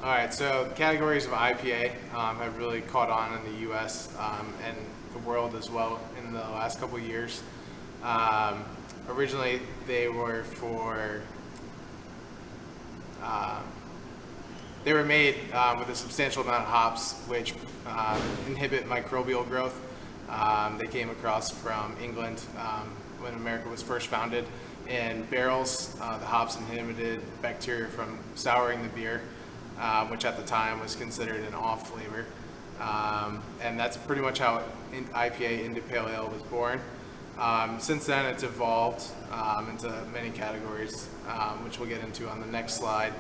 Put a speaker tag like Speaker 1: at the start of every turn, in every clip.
Speaker 1: All right, so the categories of IPA have really caught on in the U.S. And the world as well in the last couple of years. Originally, they were they were made with a substantial amount of hops, which inhibit microbial growth. They came across from England when America was first founded. In barrels, the hops inhibited bacteria from souring the beer, which at the time was considered an off flavor. And that's pretty much how IPA India Pale Ale was born. Since then, it's evolved into many categories, which we'll get into on the next slide.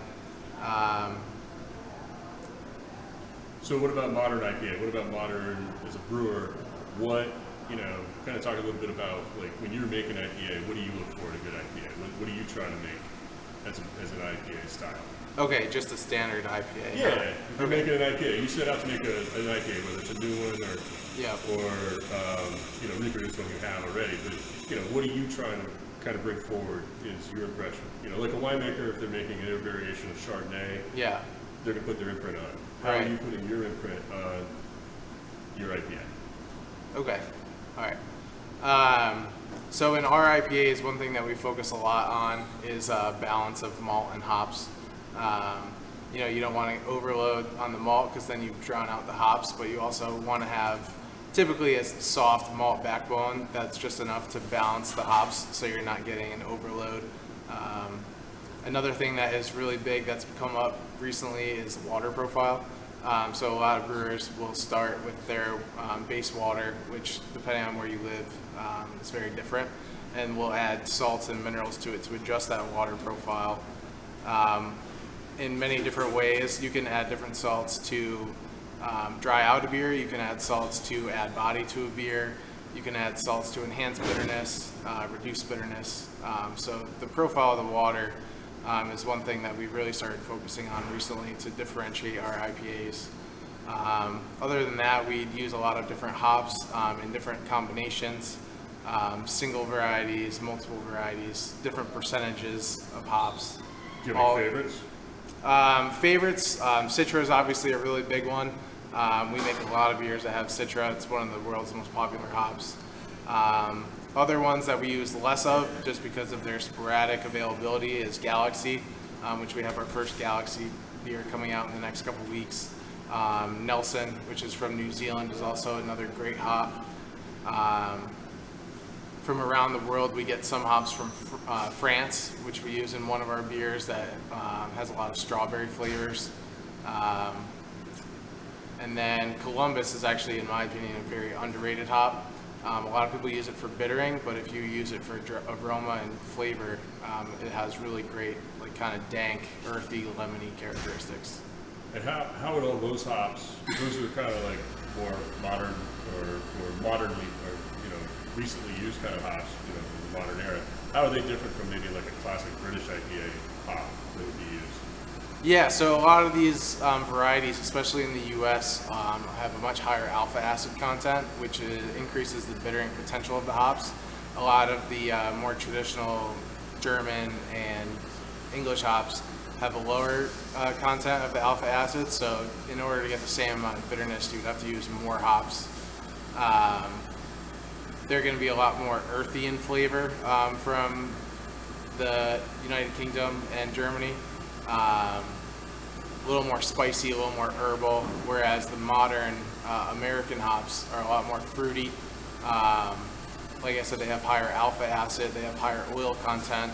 Speaker 2: So what about modern IPA? What about modern as a brewer? What, kind of talk a little bit about, like, when you're making IPA, what do you look for in a good IPA? What are you trying to make as an IPA style?
Speaker 1: Okay, just a standard IPA.
Speaker 2: Yeah, if you're making an IPA, you set out to make an IPA, whether it's a new one or reproduce one you have already. But what are you trying to kind of bring forward is your impression. Like a winemaker, if they're making a variation of Chardonnay, they're gonna put their imprint on it. How are you putting your imprint on your IPA?
Speaker 1: Okay, all right. So in our IPAs, one thing that we focus a lot on is balance of malt and hops. You don't want to overload on the malt because then you've drawn out the hops, but you also want to have typically a soft malt backbone that's just enough to balance the hops so you're not getting an overload. Another thing that is really big that's come up recently is water profile. So a lot of brewers will start with their base water, which depending on where you live is very different, and we'll add salts and minerals to it to adjust that water profile. In many different ways, you can add different salts to dry out a beer. You can add salts to add body to a beer. You can add salts to enhance bitterness, reduce bitterness. So the profile of the water is one thing that we've really started focusing on recently to differentiate our IPAs. Other than that, we use a lot of different hops in different combinations, single varieties, multiple varieties, different percentages of hops.
Speaker 2: Do you have any favorites?
Speaker 1: Favorites, Citra is obviously a really big one. We make a lot of beers that have Citra. It's one of the world's most popular hops. Other ones that we use less of, just because of their sporadic availability, is Galaxy, which we have our first Galaxy beer coming out in the next couple weeks. Nelson, which is from New Zealand, is also another great hop. From around the world, we get some hops from France, which we use in one of our beers that has a lot of strawberry flavors. And then Columbus is actually, in my opinion, a very underrated hop. A lot of people use it for bittering, but if you use it for aroma and flavor, it has really great, like, kind of dank, earthy, lemony characteristics.
Speaker 2: And how would all those hops, those are kind of like more modern or modernly or recently used kind of hops, in the modern era, how are they different from maybe like a classic British IPA hop that would be used?
Speaker 1: Yeah, so a lot of these varieties, especially in the U.S., have a much higher alpha acid content, which increases the bittering potential of the hops. A lot of the more traditional German and English hops have a lower content of the alpha acid, so in order to get the same amount of bitterness, you'd have to use more hops. They're going to be a lot more earthy in flavor from the United Kingdom and Germany. A little more spicy, a little more herbal, whereas the modern American hops are a lot more fruity. Like I said, they have higher alpha acid, they have higher oil content.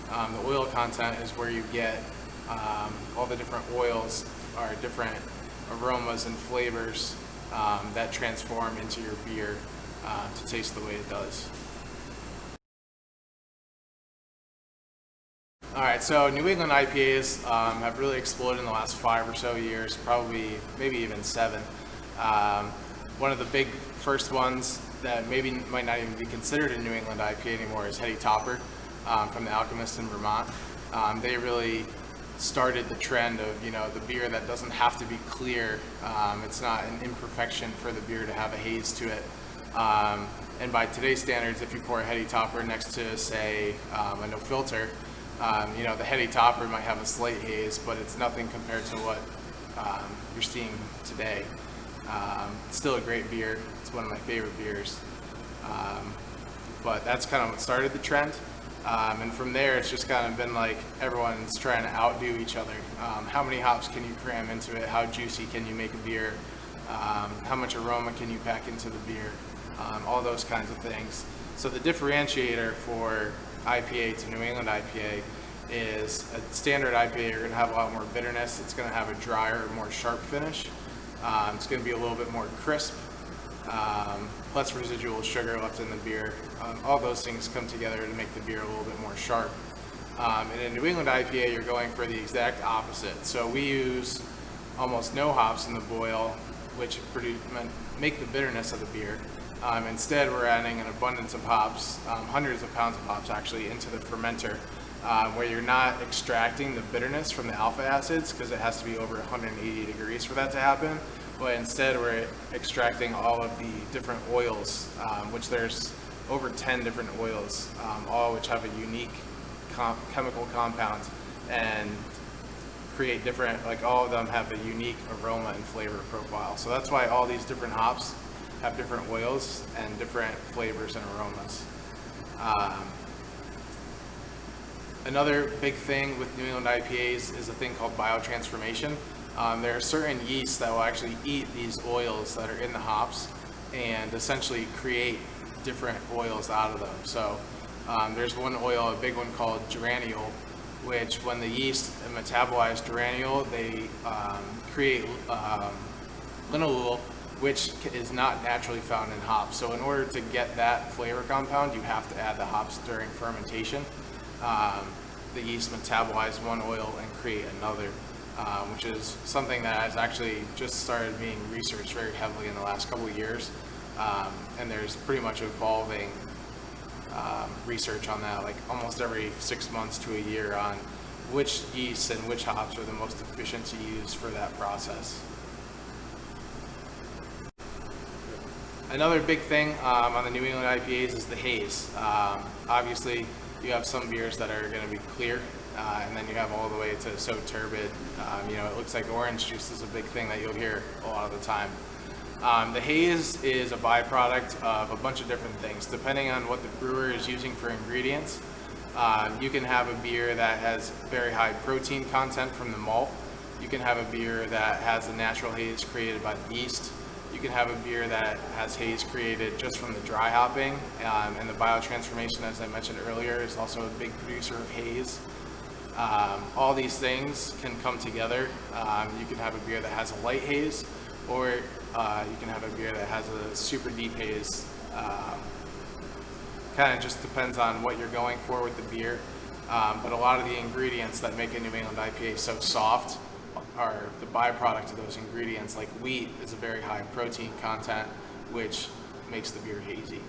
Speaker 1: The oil content is where you get all the different oils or different aromas and flavors that transform into your beer to taste the way it does. All right, so New England IPAs have really exploded in the last 5 or so years, probably maybe even 7. One of the big first ones that might not even be considered a New England IPA anymore is Heady Topper from the Alchemist in Vermont. They really started the trend of the beer that doesn't have to be clear. It's not an imperfection for the beer to have a haze to it. And by today's standards, if you pour a Heady Topper next to, say, a no filter, the Heady Topper might have a slight haze, but it's nothing compared to what you're seeing today. It's still a great beer. It's one of my favorite beers. But that's kind of what started the trend. And from there, it's just kind of been like everyone's trying to outdo each other. How many hops can you cram into it? How juicy can you make a beer? How much aroma can you pack into the beer? All those kinds of things. So the differentiator for IPA to New England IPA is a standard IPA. You're going to have a lot more bitterness. It's going to have a drier, more sharp finish. It's going to be a little bit more crisp. Less residual sugar left in the beer. All those things come together to make the beer a little bit more sharp. And in New England IPA, you're going for the exact opposite. So we use almost no hops in the boil, which make the bitterness of the beer. Instead, we're adding an abundance of hops, hundreds of pounds of hops actually, into the fermenter, where you're not extracting the bitterness from the alpha acids, because it has to be over 180 degrees for that to happen. But instead, we're extracting all of the different oils, which there's over 10 different oils, all which have a unique chemical compound and create different, like all of them have a unique aroma and flavor profile. So that's why all these different hops have different oils and different flavors and aromas. Another big thing with New England IPAs is a thing called biotransformation. There are certain yeasts that will actually eat these oils that are in the hops and essentially create different oils out of them. So there's one oil, a big one called geraniol, which when the yeast metabolize geraniol, they create linalool, which is not naturally found in hops. So in order to get that flavor compound, you have to add the hops during fermentation. The yeast metabolize one oil and create another, which is something that has actually just started being researched very heavily in the last couple of years. And there's pretty much evolving research on that, like almost every 6 months to a year, on which yeasts and which hops are the most efficient to use for that process. Another big thing on the New England IPAs is the haze. Obviously, you have some beers that are going to be clear, and then you have all the way to so turbid. It looks like orange juice is a big thing that you'll hear a lot of the time. The haze is a byproduct of a bunch of different things. Depending on what the brewer is using for ingredients, you can have a beer that has very high protein content from the malt. You can have a beer that has a natural haze created by the yeast. You can have a beer that has haze created just from the dry hopping, and the biotransformation, as I mentioned earlier, is also a big producer of haze. All these things can come together. You can have a beer that has a light haze, or you can have a beer that has a super deep haze. Kind of just depends on what you're going for with the beer. But a lot of the ingredients that make a New England IPA so soft are the byproduct of those ingredients. Like wheat is a very high protein content, which makes the beer hazy.